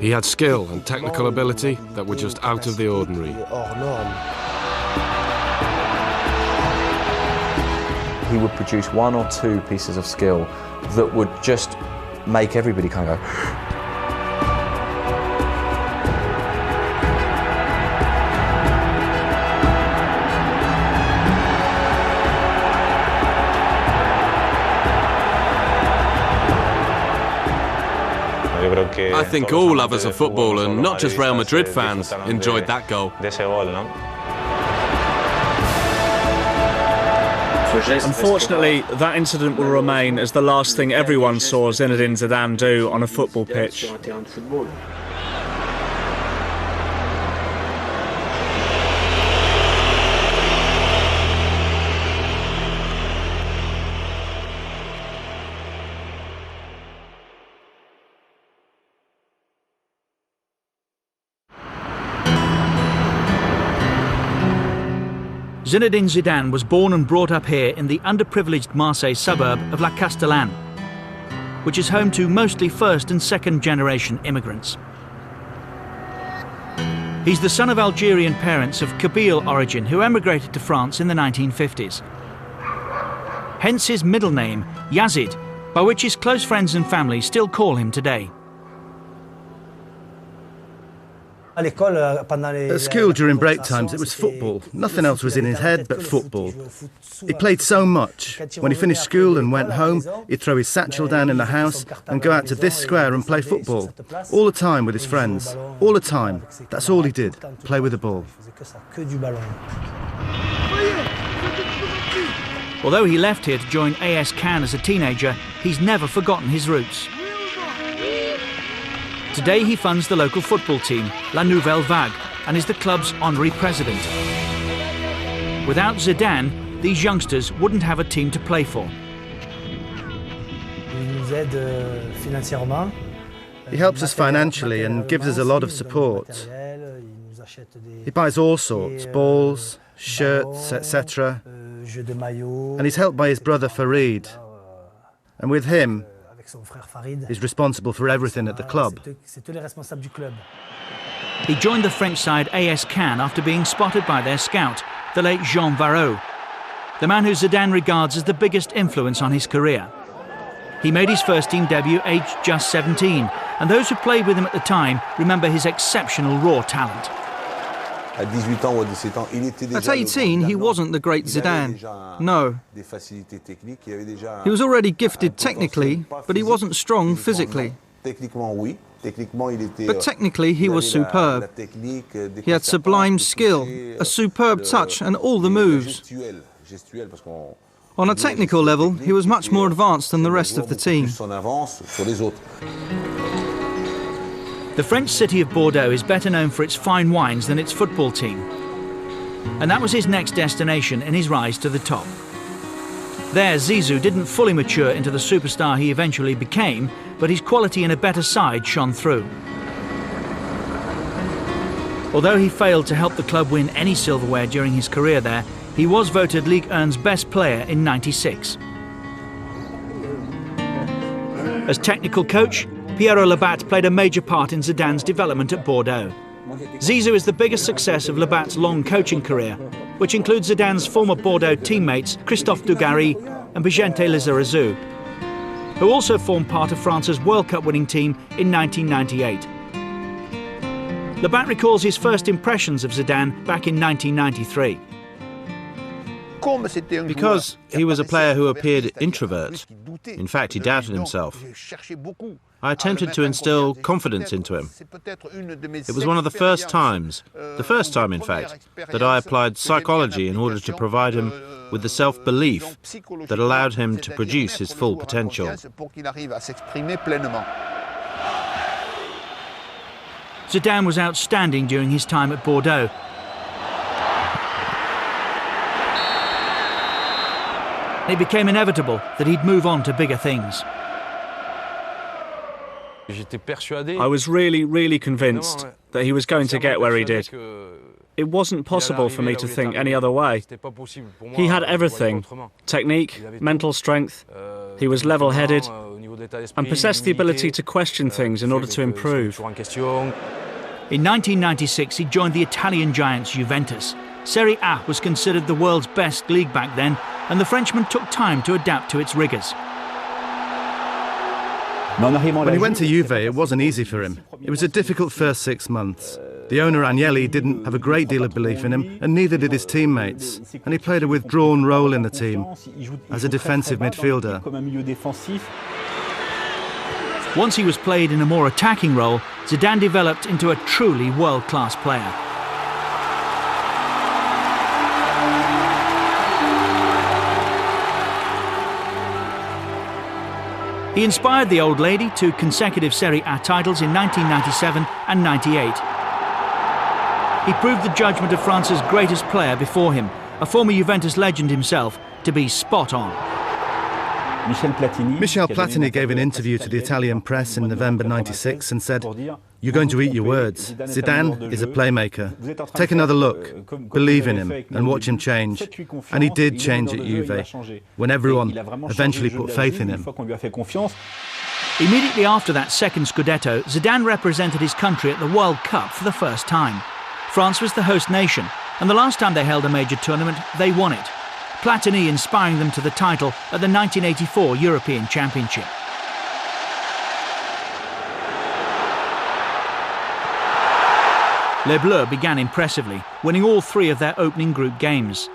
He had skill and technical ability that were just out of the ordinary. He would produce one or two pieces of skill that would just make everybody kind of go. I think all lovers of football, and not just Real Madrid fans, enjoyed that goal. Unfortunately, that incident will remain as the last thing everyone saw Zinedine Zidane do on a football pitch. Zinedine Zidane was born and brought up here in the underprivileged Marseille suburb of La Castellane, which is home to mostly first and second generation immigrants. He's the son of Algerian parents of Kabyle origin who emigrated to France in the 1950s. Hence his middle name, Yazid, by which his close friends and family still call him today. At school during break times it was football. Nothing else was in his head but football. He played so much. When he finished school and went home, he'd throw his satchel down in the house and go out to this square and play football. All the time with his friends. All the time. That's all he did. Play with the ball. Although he left here to join AS Cannes as a teenager, he's never forgotten his roots. Today he funds the local football team, La Nouvelle Vague, and is the club's honorary president. Without Zidane, these youngsters wouldn't have a team to play for. He helps us financially and gives us a lot of support. He buys all sorts, balls, shirts, etc. And he's helped by his brother Farid. And with him, he's responsible for everything at the club. He joined the French side AS Cannes after being spotted by their scout, the late Jean Varot, the man who Zidane regards as the biggest influence on his career. He made his first team debut aged just 17, and those who played with him at the time remember his exceptional raw talent. At 18, he wasn't the great Zidane. No. He was already gifted technically, but he wasn't strong physically. But technically, he was superb. He had sublime skill, a superb touch, and all the moves. On a technical level, he was much more advanced than the rest of the team. The French city of Bordeaux is better known for its fine wines than its football team. And that was his next destination in his rise to the top. There, Zizou didn't fully mature into the superstar he eventually became, but his quality in a better side shone through. Although he failed to help the club win any silverware during his career there, he was voted Ligue 1's best player in '96. As technical coach, Pierrot Labat played a major part in Zidane's development at Bordeaux. Zizou is the biggest success of Labat's long coaching career, which includes Zidane's former Bordeaux teammates Christophe Dugarry and Vicente Lizarazu, who also formed part of France's World Cup winning team in 1998. Labat recalls his first impressions of Zidane back in 1993. Because he was a player who appeared introvert. In fact, he doubted himself. I attempted to instill confidence into him. It was one of the first time in fact, that I applied psychology in order to provide him with the self-belief that allowed him to produce his full potential. Zidane was outstanding during his time at Bordeaux. It became inevitable that he'd move on to bigger things. I was really convinced that he was going to get where he did. It wasn't possible for me to think any other way. He had everything: technique, mental strength. He was level-headed. and possessed the ability to question things in order to improve. In 1996, he joined the Italian giants Juventus. Serie A was considered the world's best league back then, and the Frenchman took time to adapt to its rigours. When he went to Juve, it wasn't easy for him. It was a difficult first 6 months. The owner, Agnelli, didn't have a great deal of belief in him, and neither did his teammates. And he played a withdrawn role in the team, as a defensive midfielder. Once he was played in a more attacking role, Zidane developed into a truly world-class player. He inspired the old lady to consecutive Serie A titles in 1997 and 98. He proved the judgment of France's greatest player before him, a former Juventus legend himself, to be spot on. Michel Platini gave an interview to the Italian press in November '96 and said, "You're going to eat your words. Zidane is a playmaker. Take another look, believe in him and watch him change." And he did change at Juve, when everyone eventually put faith in him. Immediately after that second Scudetto, Zidane represented his country at the World Cup for the first time. France was the host nation, and the last time they held a major tournament, they won it. Platini inspiring them to the title at the 1984 European Championship. Les Bleus began impressively, winning all three of their opening group games.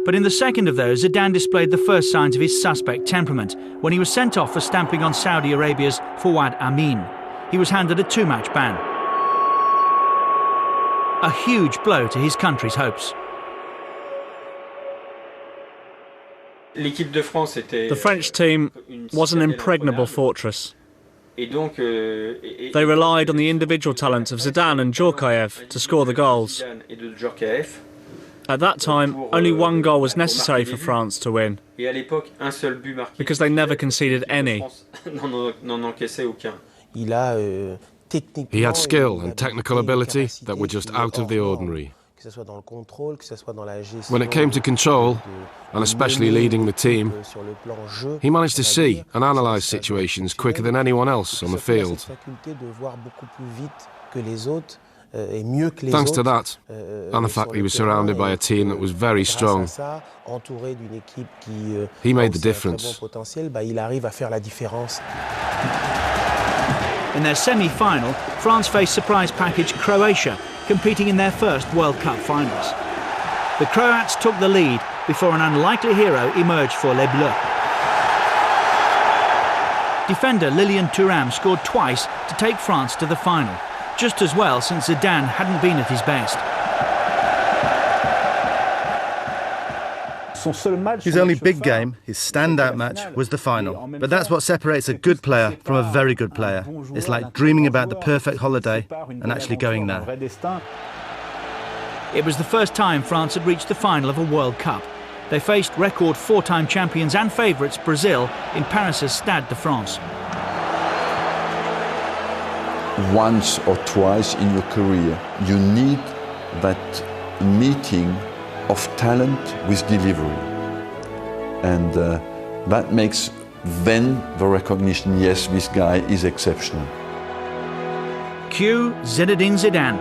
But in the second of those, Zidane displayed the first signs of his suspect temperament when he was sent off for stamping on Saudi Arabia's Fawad Amin. He was handed a 2-match ban. A huge blow to his country's hopes. The French team was an impregnable fortress. They relied on the individual talent of Zidane and Djorkaeff to score the goals. At that time, only one goal was necessary for France to win, because they never conceded any. He had skill and technical ability that were just out of the ordinary. When it came to control, and especially leading the team, he managed to see and analyse situations quicker than anyone else on the field. Thanks to that, and the fact that he was surrounded by a team that was very strong, he made the difference. In their semi-final, France faced surprise package Croatia, competing in their first World Cup finals. The Croats took the lead before an unlikely hero emerged for Les Bleus. Defender Lilian Thuram scored twice to take France to the final, just as well since Zidane hadn't been at his best. His only big game, his standout match, was the final. But that's what separates a good player from a very good player. It's like dreaming about the perfect holiday and actually going there. It was the first time France had reached the final of a World Cup. They faced record 4-time champions and favourites Brazil in Paris' Stade de France. Once or twice in your career, you need that meeting of talent with delivery. And that makes then the recognition, yes, this guy is exceptional. Cue Zinedine Zidane.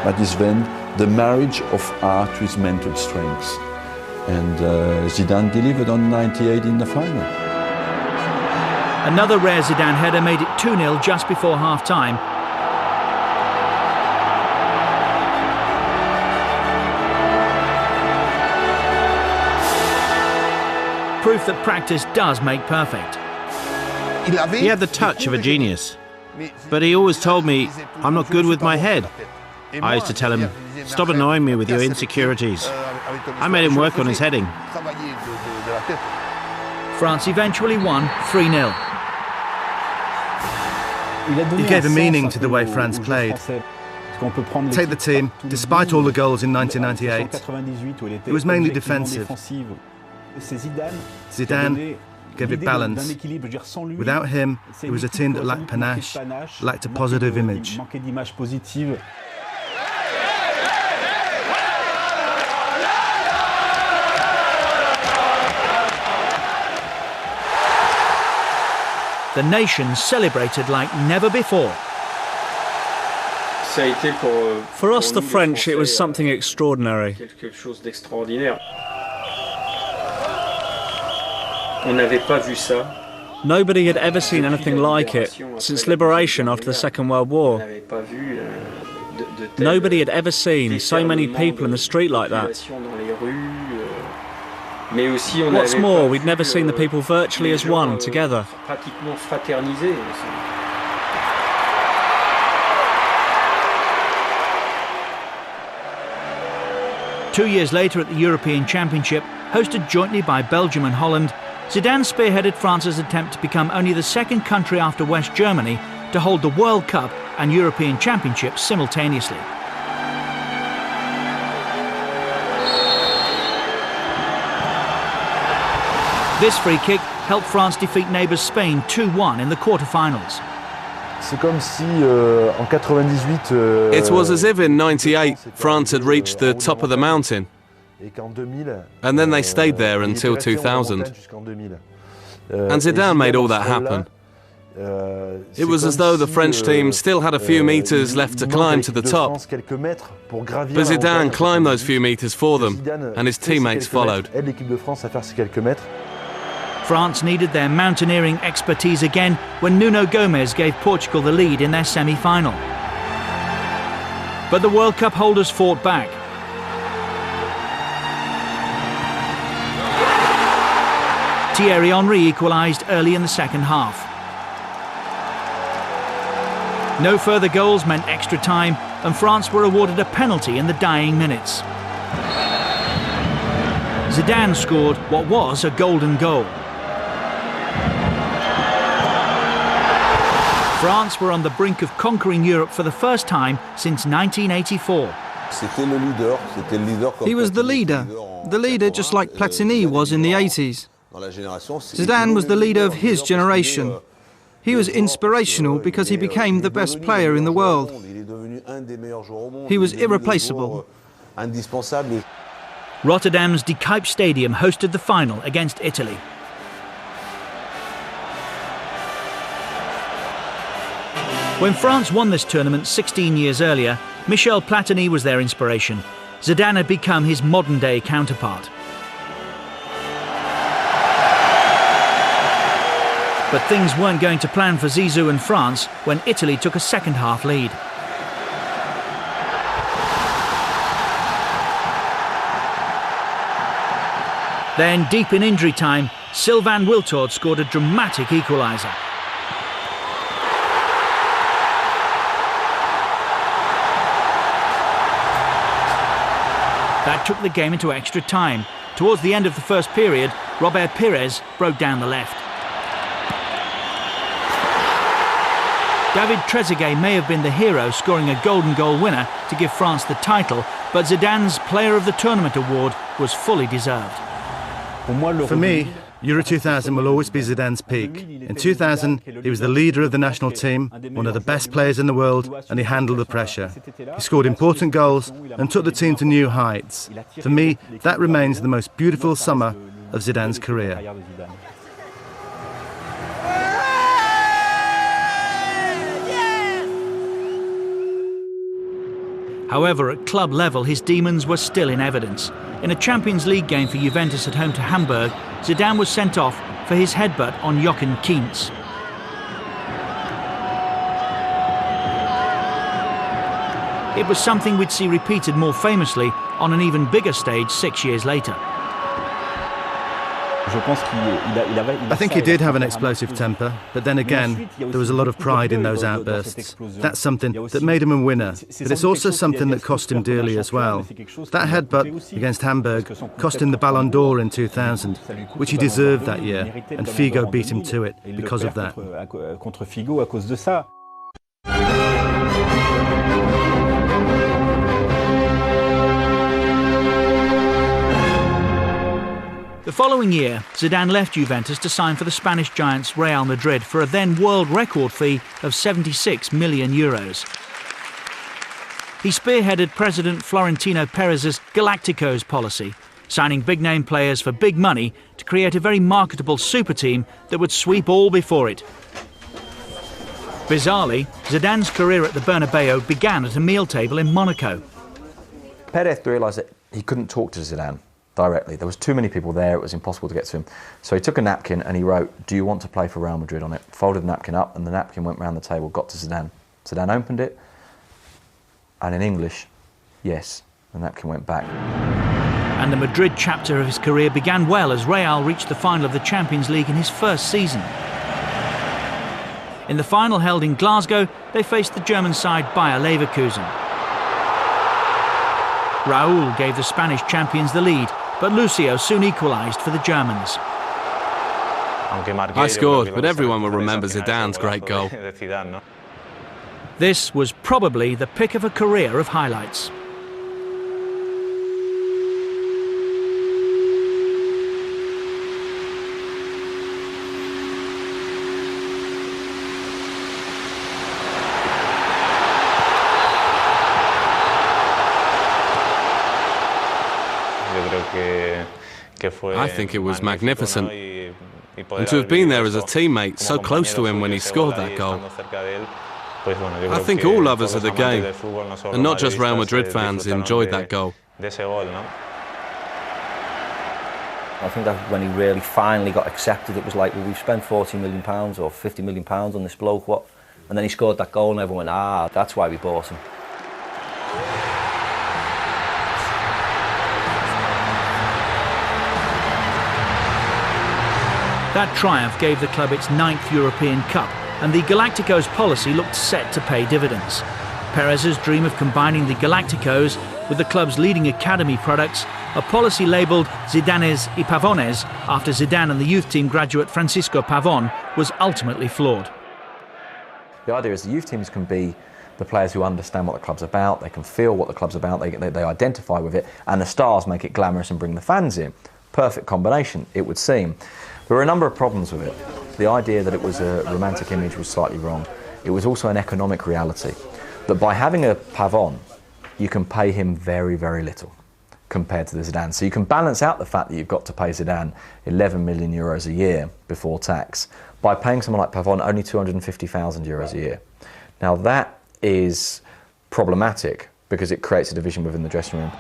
That is then the marriage of art with mental strength. And Zidane delivered on 98 in the final. Another rare Zidane header made it 2-0 just before half-time. Proof that practice does make perfect. He had the touch of a genius, but he always told me, I'm not good with my head. I used to tell him, stop annoying me with your insecurities. I made him work on his heading. France eventually won 3-0. He gave a meaning to the way France played. Take the team, despite all the goals in 1998, it was mainly defensive. Zidane gave it balance. Without him, it was a team that lacked panache, lacked a positive image. The nation celebrated like never before. For us, the French, it was something extraordinary. Nobody had ever seen anything like it since liberation after the Second World War. Nobody had ever seen so many people in the street like that. What's more, we'd never seen the people virtually as one, together. 2 years later at the European Championship, hosted jointly by Belgium and Holland, Zidane spearheaded France's attempt to become only the second country after West Germany to hold the World Cup and European Championship simultaneously. This free kick helped France defeat neighbours Spain 2-1 in the quarter-finals. It was as if in '98 France had reached the top of the mountain, and then they stayed there until 2000. And Zidane made all that happen. It was as though the French team still had a few metres left to climb to the top, but Zidane climbed those few metres for them, and his teammates followed. France needed their mountaineering expertise again when Nuno Gomes gave Portugal the lead in their semi-final. But the World Cup holders fought back. Thierry Henry equalised early in the second half. No further goals meant extra time, and France were awarded a penalty in the dying minutes. Zidane scored what was a golden goal. France were on the brink of conquering Europe for the first time since 1984. He was the leader just like Platini was in the 80s. Zidane was the leader of his generation. He was inspirational because he became the best player in the world. He was irreplaceable. Rotterdam's De Kuip Stadium hosted the final against Italy. When France won this tournament 16 years earlier, Michel Platini was their inspiration. Zidane had become his modern-day counterpart. But things weren't going to plan for Zizou and France when Italy took a second-half lead. Then, deep in injury time, Sylvain Wiltord scored a dramatic equaliser. That took the game into extra time. Towards the end of the first period, Robert Pires broke down the left. David Trezeguet may have been the hero, scoring a golden goal winner to give France the title, but Zidane's Player of the Tournament award was fully deserved. For me, Euro 2000 will always be Zidane's peak. In 2000, he was the leader of the national team, one of the best players in the world, and he handled the pressure. He scored important goals and took the team to new heights. For me, that remains the most beautiful summer of Zidane's career. However, at club level, his demons were still in evidence. In a Champions League game for Juventus at home to Hamburg, Zidane was sent off for his headbutt on Jochen Kientz. It was something we'd see repeated more famously on an even bigger stage 6 years later. I think he did have an explosive temper, but then again, there was a lot of pride in those outbursts. That's something that made him a winner, but it's also something that cost him dearly as well. That headbutt against Hamburg cost him the Ballon d'Or in 2000, which he deserved that year, and Figo beat him to it because of that. The following year, Zidane left Juventus to sign for the Spanish giants Real Madrid for a then world record fee of €76 million. He spearheaded President Florentino Perez's Galacticos policy, signing big-name players for big money to create a very marketable super team that would sweep all before it. Bizarrely, Zidane's career at the Bernabeu began at a meal table in Monaco. Perez realised that he couldn't talk to Zidane directly. There was too many people there, it was impossible to get to him. So he took a napkin and he wrote, "Do you want to play for Real Madrid?" on it, folded the napkin up, and the napkin went round the table, got to Zidane. Zidane opened it, and in English, yes, the napkin went back. And the Madrid chapter of his career began well as Real reached the final of the Champions League in his first season. In the final held in Glasgow, they faced the German side Bayer Leverkusen. Raúl gave the Spanish champions the lead, but Lucio soon equalised for the Germans. I scored, but everyone will remember Zidane's great goal. This was probably the pick of a career of highlights. I think it was magnificent. And to have been there as a teammate, so close to him when he scored that goal. I think all lovers of the game, and not just Real Madrid fans, enjoyed that goal. I think that when he really finally got accepted, it was like, well, we've spent £40 million or £50 million on this bloke, what? And then he scored that goal and everyone went, that's why we bought him. That triumph gave the club its 9th European Cup, and the Galacticos policy looked set to pay dividends. Perez's dream of combining the Galacticos with the club's leading academy products, a policy labelled Zidanes y Pavones after Zidane and the youth team graduate Francisco Pavón, was ultimately flawed. The idea is the youth teams can be the players who understand what the club's about, they can feel what the club's about, they identify with it, and the stars make it glamorous and bring the fans in. Perfect combination, it would seem. There were a number of problems with it. The idea that it was a romantic image was slightly wrong. It was also an economic reality. That by having a Pavón, you can pay him very, very little compared to the Zidane. So you can balance out the fact that you've got to pay Zidane €11 million a year before tax by paying someone like Pavón only €250,000 a year. Now that is problematic because it creates a division within the dressing room.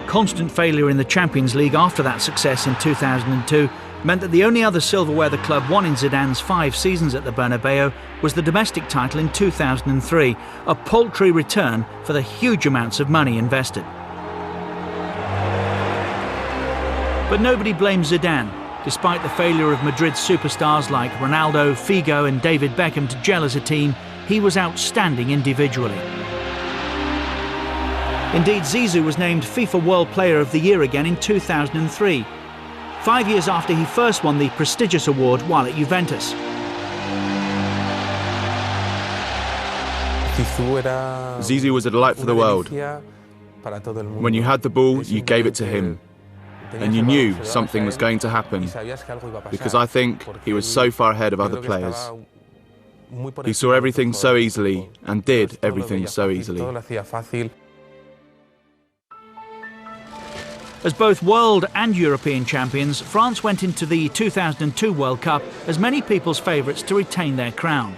Constant failure in the Champions League after that success in 2002 meant that the only other silverware the club won in Zidane's 5 seasons at the Bernabeu was the domestic title in 2003, a paltry return for the huge amounts of money invested. But nobody blames Zidane. Despite the failure of Madrid's superstars like Ronaldo, Figo and David Beckham to gel as a team, he was outstanding individually. Indeed, Zizou was named FIFA World Player of the Year again in 2003, 5 years after he first won the prestigious award while at Juventus. Zizou was a delight for the world. When you had the ball, you gave it to him. And you knew something was going to happen, because I think he was so far ahead of other players. He saw everything so easily and did everything so easily. As both world and European champions, France went into the 2002 World Cup as many people's favourites to retain their crown.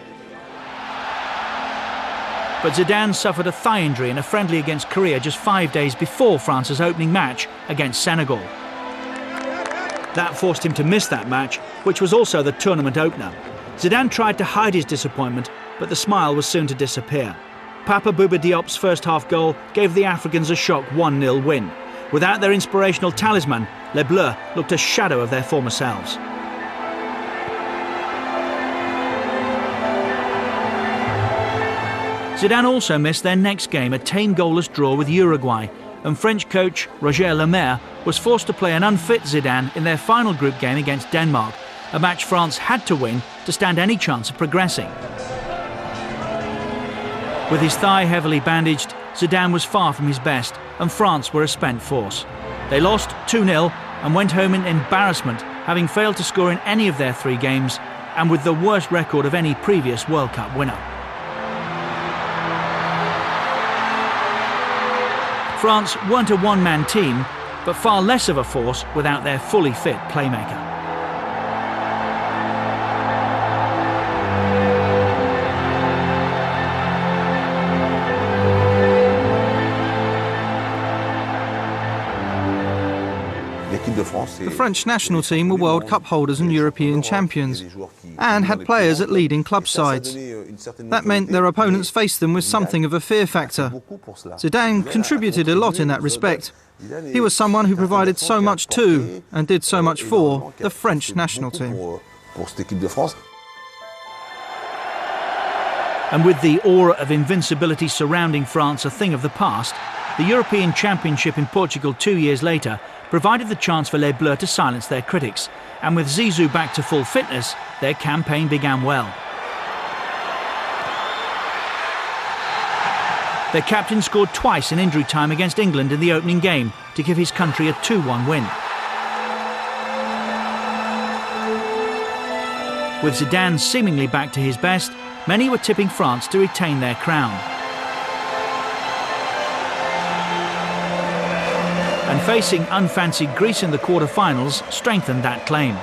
But Zidane suffered a thigh injury in a friendly against Korea just 5 days before France's opening match against Senegal. That forced him to miss that match, which was also the tournament opener. Zidane tried to hide his disappointment, but the smile was soon to disappear. Papa Bouba Diop's first half goal gave the Africans a shock 1-0 win. Without their inspirational talisman, Les Bleus looked a shadow of their former selves. Zidane also missed their next game, a tame goalless draw with Uruguay, and French coach Roger Lemaire was forced to play an unfit Zidane in their final group game against Denmark, a match France had to win to stand any chance of progressing. With his thigh heavily bandaged, Zidane was far from his best, and France were a spent force. They lost 2-0, and went home in embarrassment, having failed to score in any of their 3 games and with the worst record of any previous World Cup winner. France weren't a one-man team, but far less of a force without their fully fit playmaker. The French national team were World Cup holders and European champions, and had players at leading club sides. That meant their opponents faced them with something of a fear factor. Zidane contributed a lot in that respect. He was someone who provided so much to, and did so much for, the French national team. And with the aura of invincibility surrounding France a thing of the past, the European Championship in Portugal 2 years later provided the chance for Les Bleus to silence their critics, and with Zizou back to full fitness, their campaign began well. Their captain scored twice in injury time against England in the opening game to give his country a 2-1 win. With Zidane seemingly back to his best, many were tipping France to retain their crown. And facing unfancied Greece in the quarter-finals strengthened that claim.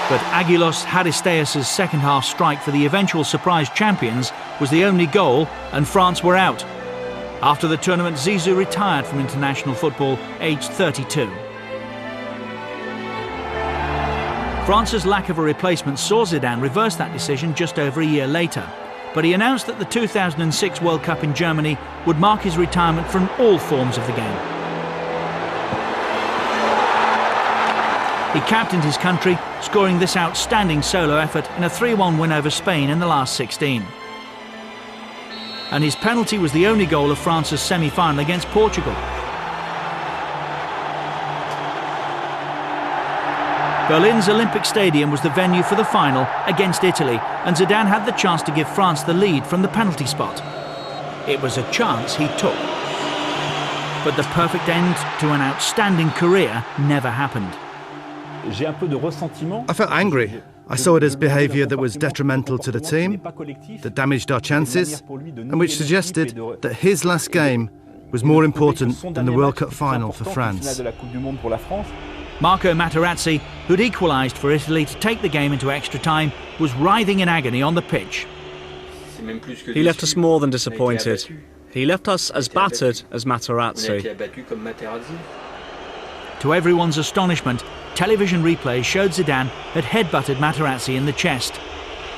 But Aguilos Haristeas' second-half strike for the eventual surprise champions was the only goal, and France were out. After the tournament, Zizou retired from international football, aged 32. France's lack of a replacement saw Zidane reverse that decision just over a year later. But he announced that the 2006 World Cup in Germany would mark his retirement from all forms of the game. He captained his country, scoring this outstanding solo effort in a 3-1 win over Spain in the last 16. And his penalty was the only goal of France's semi-final against Portugal. Berlin's Olympic Stadium was the venue for the final against Italy, and Zidane had the chance to give France the lead from the penalty spot. It was a chance he took. But the perfect end to an outstanding career never happened. I felt angry. I saw it as behaviour that was detrimental to the team, that damaged our chances, and which suggested that his last game was more important than the World Cup final for France. Marco Materazzi, who'd equalised for Italy to take the game into extra time, was writhing in agony on the pitch. He left us more than disappointed. He left us as battered as Materazzi. To everyone's astonishment, television replays showed Zidane had headbutted Materazzi in the chest.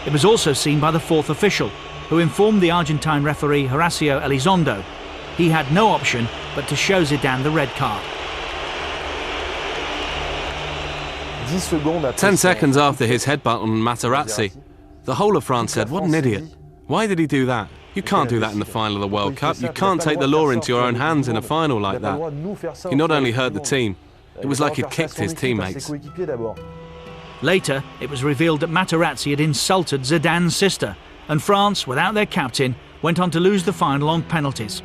It was also seen by the fourth official, who informed the Argentine referee Horacio Elizondo. He had no option but to show Zidane the red card. 10 seconds after his headbutt on Materazzi, the whole of France said, "What an idiot. Why did he do that? You can't do that in the final of the World Cup. You can't take the law into your own hands in a final like that." He not only hurt the team, it was like he'd kicked his teammates. Later, it was revealed that Materazzi had insulted Zidane's sister, and France, without their captain, went on to lose the final on penalties.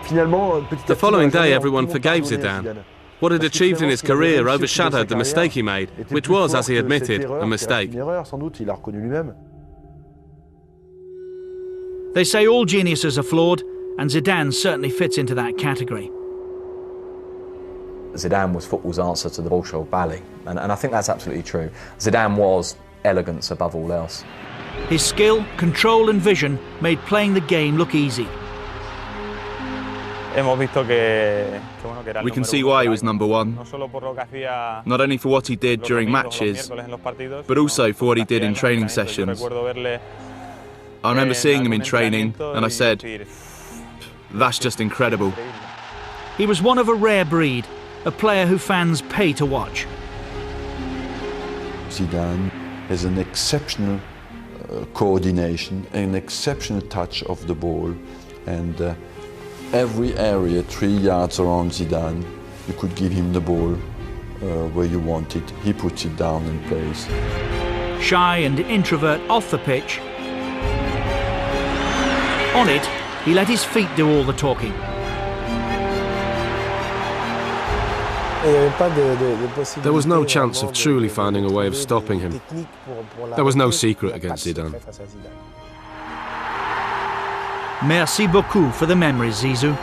The following day, everyone forgave Zidane. What he'd achieved in his career overshadowed the mistake he made, which was, as he admitted, a mistake. They say all geniuses are flawed, and Zidane certainly fits into that category. Zidane was football's answer to the Bolshoi ballet, and I think that's absolutely true. Zidane was elegance above all else. His skill, control and vision made playing the game look easy. We can see why he was number one, not only for what he did during matches, but also for what he did in training sessions. I remember seeing him in training, and I said, "That's just incredible." He was one of a rare breed, a player who fans pay to watch. Zidane has an exceptional coordination, an exceptional touch of the ball, and every area 3 yards around Zidane, you could give him the ball where you want it. He puts it down and plays. Shy and introvert off the pitch. On it, He let his feet do all the talking. There was no chance of truly finding a way of stopping him. There was no secret against Zidane. Merci beaucoup for the memories, Zizou.